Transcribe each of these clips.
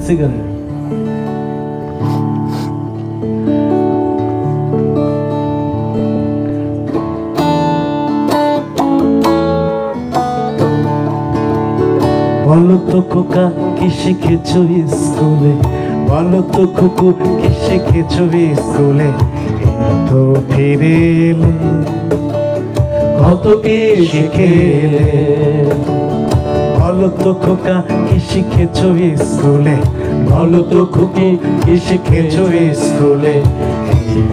Cigarette. বলো তো খোকা কি শিখেছো স্কুলে, বলো তো খুকু কি শিখেছো স্কুলে, তো ফিরে এলে কত কি শিখেলে। বলো তো খোকা কি শিখেছো স্কুলে, বলো তো খুকি কি শিখেছো স্কুলে,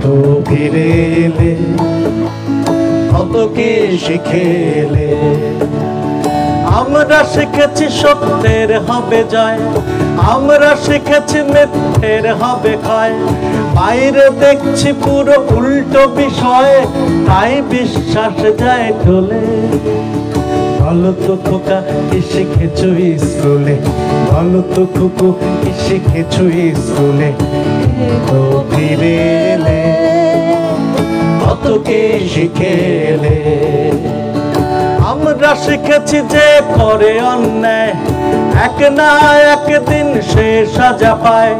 তো ফিরে এলে কত কি শিখেলে। আমরা শিখেছি সত্যের হবে জয়, আমরা শিখেছি মিথ্যের হবে ক্ষয়, বাইরে দেখছি পুরো উল্টো বিষয়, তাই বিশ্বাস যায় ঢলে। বলো তো খোকা কি শিখেছো স্কুলে, বলো তো খুকু কি শিখেছো স্কুলে, তো ফিরে এলে কত কি শিখেলে। আমরা শিখেছি যে করে অন্যায় এক না একদিন সে সাজা পায়,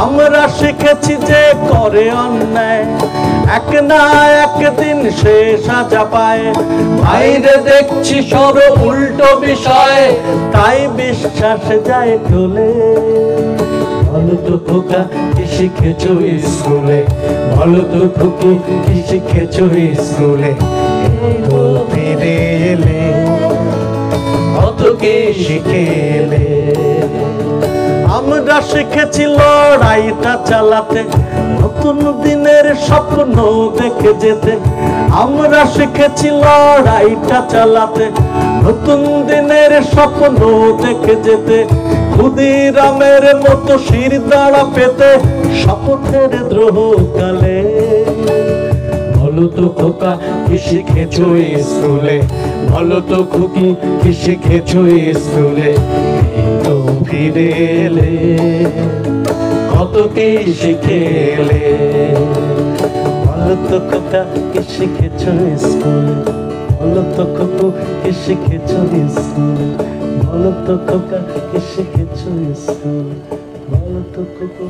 আমরা শিখেছি যে করে অন্যায় এক না একদিন সে সাজা পায়, বাইরে দেখছি সব উল্টো বিষয়, তাই বিশ্বাস যায় ঢলে। বলো তো খোকা কি শিখেছো স্কুলে, বলো তো খুকু কি শিখেছো স্কুলে, তো ফিরে এলে কত কি শিখেলে। আমরা শিখেছি লড়াইটা চালাতে, নতুন দিনের স্বপ্ন দেখে যেতে, আমরা শিখেছি লড়াইটা চালাতে, নতুন দিনের স্বপ্ন দেখে যেতে, ক্ষুদিরামের মতো শির দাঁড়া পেতে শপথের দ্রোহ কালে। বলো তো খোকা কি শিখেছো স্কুলে, বলো তো খুকি কি শিখেছো স্কুলে, তো ফিরে এলে কত কি শিখেলে। বলো তো খোকা কি শিখেছো স্কুলে, বলো তো খুকু কি শিখেছো স্কুলে, বলো তো খোকা কি শিখেছো স্কুলে, বলো তো খুকু।